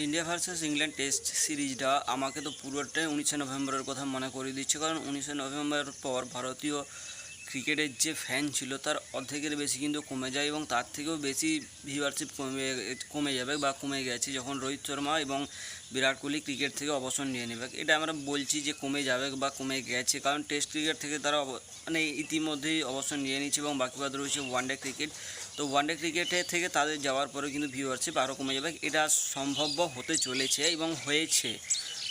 India versus England test সিরিজটা আমাকে তো পুরোটাই 19 নভেম্বরের কথা মনে করিয়ে দিচ্ছে, কারণ 19 নভেম্বরের পর ভারতীয় ক্রিকেটের যে ফ্যান ছিল তার অর্ধেকের বেশি কিন্তু কমে যায় এবং তার থেকেও বেশি ভিউয়ারশিপ কমে যাবে বা কমে গেছে যখন রোহিত শর্মা এবং বিরাট কোহলি ক্রিকেট থেকে অবসর নিয়ে নেবে। এটা আমরা বলছি যে কমে যাবে বা কমে গেছে, কারণ টেস্ট ক্রিকেট থেকে তারা মানে ইতিমধ্যেই অবসর নিয়ে নিচ্ছে এবং বাকি বাদ রয়েছে ওয়ানডে ক্রিকেট। তো ওয়ানডে ক্রিকেটের থেকে তাদের যাওয়ার পরে কিন্তু ভিউয়ারশিপ আরও কমে যাবে, এটা সম্ভব হতে চলেছে এবং হয়েছে।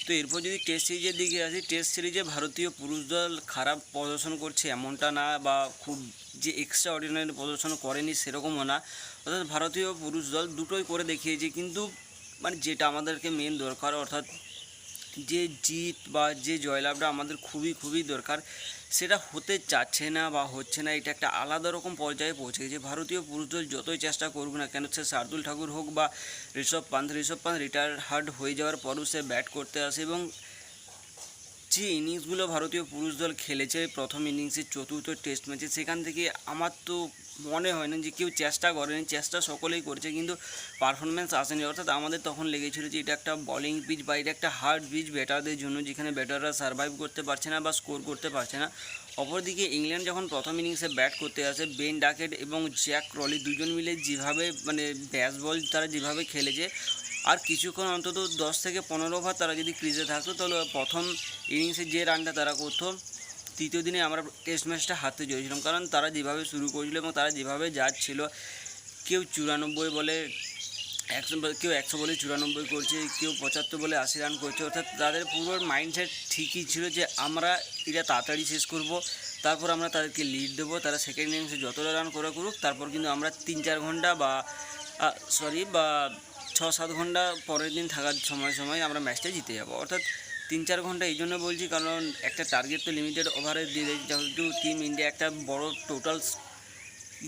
তো এরপর যদি টেস্ট সিরিজের দিকে আসি, টেস্ট সিরিজে ভারতীয় পুরুষ দল খারাপ প্রদর্শন করছে এমনটা না, বা খুব যে এক্সট্রা অর্ডিনারি প্রদর্শন করেনি সেরকমও না। অর্থাৎ ভারতীয় পুরুষ দল দুটোই করে দেখিয়েছে, কিন্তু মানে যেটা আমাদেরকে মেন দরকার, অর্থাৎ যে জিত বা যে জয়লাভটা আমাদের খুবই খুবই দরকার, সেটা হতে চাচ্ছে না বা হচ্ছে না। এটা একটা আলাদা রকম পর্যায়ে পৌঁছে গেছে। ভারতীয় পুরুষ দল যতই চেষ্টা করুক না কেন, সে শার্দুল ঠাকুর হোক বা ঋষভ পান্ত রিটায়ার হার্ড হয়ে যাওয়ার পরও সে ব্যাট করতে আসে এবং যে ইনিংসগুলো ভারতীয় পুরুষ দল খেলেছে প্রথম ইনিংসের চতুর্থ টেস্ট ম্যাচে, সেখান থেকে আমার তো মনে হয় না যে কেউ চেষ্টা করেনি। চেষ্টা সকলেই করেছে, কিন্তু পারফরমেন্স আসেনি। অর্থাৎ আমাদের তখন লেগেছিল যে এটা একটা বলিং পিচ বা এটা একটা হার্ড পিচ ব্যাটারদের জন্য, যেখানে ব্যাটাররা সার্ভাইভ করতে পারছে না বা স্কোর করতে পারছে না। অপরদিকে ইংল্যান্ড যখন প্রথম ইনিংসে ব্যাট করতে আসে, বেন ডাকেট এবং জ্যাক ক্রলি দুজন মিলে যেভাবে মানে ব্যাসবল তারা যেভাবে খেলেছে, আর কিছুক্ষণ অন্তত 10 থেকে 15 ওভার তারা যদি ক্রিজে থাকতো, তাহলে প্রথম ইনিংসে যে রানটা তারা করতো, তৃতীয় দিনে আমরা টেস্ট ম্যাচটা হারতে চলেছিলাম। কারণ তারা যেভাবে শুরু করেছিল এবং তারা যেভাবে যাচ্ছিল, কেউ 94 বলে 100, কেউ 100 বলে 94 করছে, কেউ 75 বলে 80 রান করছে। অর্থাৎ তাদের পুরো মাইন্ডসেট ঠিকই ছিল যে আমরা এটা তাড়াতাড়ি শেষ করব, তারপর আমরা তাদেরকে লিড দেবো, তারা সেকেন্ড ইনিংসে যতটা রান করে করুক, তারপর কিন্তু আমরা 3-4 ঘন্টা বা 6-7 ঘন্টা পরের দিন থাকার সময় আমরা ম্যাচটা জিতে যাব। অর্থাৎ 3-4 ঘন্টা এই জন্য বলছি, কারণ একটা টার্গেট তো লিমিটেড ওভারে দিয়ে দেয়, যেহেতু টিম ইন্ডিয়া একটা বড় টোটাল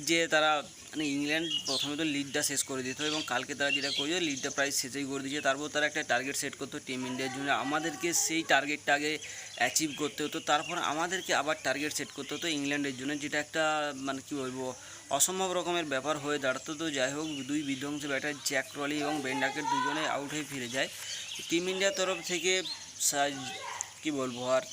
যে তারা মানে ইংল্যান্ড প্রথমে তো লিডটা শেষ করে দিত এবং কালকে তারা যেটা করেছে লিডটা প্রায় শেষই করে দিয়েছে। তারপর তারা একটা টার্গেট সেট করতো টিম ইন্ডিয়ার জন্য, আমাদেরকে সেই টার্গেটটা আগে অ্যাচিভ করতে হতো, তারপর আমাদেরকে আবার টার্গেট সেট করতে হতো ইংল্যান্ডের জন্য, যেটা একটা মানে কী বলবো অসম্ভব রকমের ব্যাপার হয়ে দাঁড়াতো। তো যাই হোক, দুই বিধ্বংসী ব্যাটার জ্যাক ক্রলি এবং বেন ডাকেট দুজনে আউট হয়ে ফিরে যায়। টিম ইন্ডিয়ার তরফ থেকে কী বলবো আর,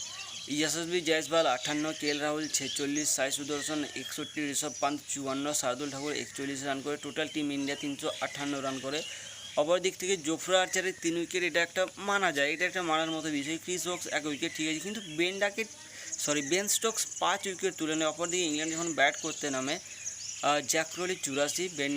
यशस्वी जायसवाल 58, केएल राहुल 46, साई सुदर्शन 61, ऋषभ पंत 54, शार्दुल ठाकुर 41 রান করে টোটাল টিম ইন্ডিয়া 358 রান করে। অপর দিক থেকে জোফরা আর্চারের 3 উইকেট, এটা একটা মানা যায়, এটা একটা মানার মতো বিষয়। ক্রিস ওকস 1 উইকেট, ঠিক আছে, কিন্তু বেন স্টোকস 5 উইকেট তুলে নেয়। অপরদিকে ইংল্যান্ড যখন ব্যাট করতে নামে, জ্যাক ক্রলি 84, বেন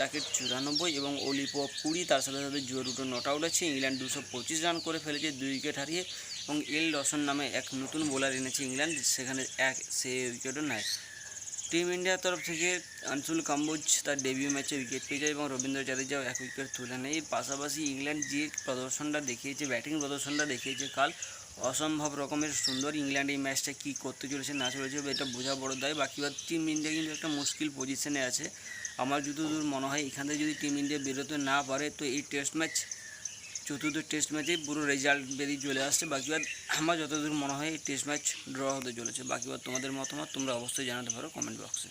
ডাকেট 94 এবং অলিপো 20, তার সাথে সাথে জো রুটো নট আউট আছে। ইংল্যান্ড 225 রান করে ফেলেছে 2 উইকেট হারিয়ে, এবং এল রসন নামে এক নতুন বোলার এনেছে ইংল্যান্ড, সেখানে সে উইকেটও নেয়। টিম ইন্ডিয়ার তরফ থেকে আনসুল কাম্বোজ তার ডেবিউ ম্যাচে উইকেট পেয়ে যায় এবং রবীন্দ্র জাদেজাও 1 উইকেট তুলে নেয়। পাশাপাশি ইংল্যান্ড যে প্রদর্শনটা দেখিয়েছে, ব্যাটিং প্রদর্শনটা দেখিয়েছে কাল, অসম্ভব রকমের সুন্দর। ইংল্যান্ড এই ম্যাচটা কী করতে চলেছে না চলেছে এটা বোঝা বড় দায়। বাকিবার টিম ইন্ডিয়া কিন্তু একটা মুশকিল পজিশনে আছে। আমার যতদূর মনে হয় এখান থেকে যদি টিম ইন্ডিয়া বেরোতে না পারে, তো এই টেস্ট ম্যাচ চতুর্থ টেস্ট ম্যাচেই পুরো রেজাল্ট বেরিয়ে চলে আসছে। বাকিবার আমার যতদূর মনে হয় এই টেস্ট ম্যাচ ড্র হতে চলেছে। বাকিবার তোমাদের মতামত তোমরা অবশ্যই জানাতে পারো কমেন্ট বক্সে।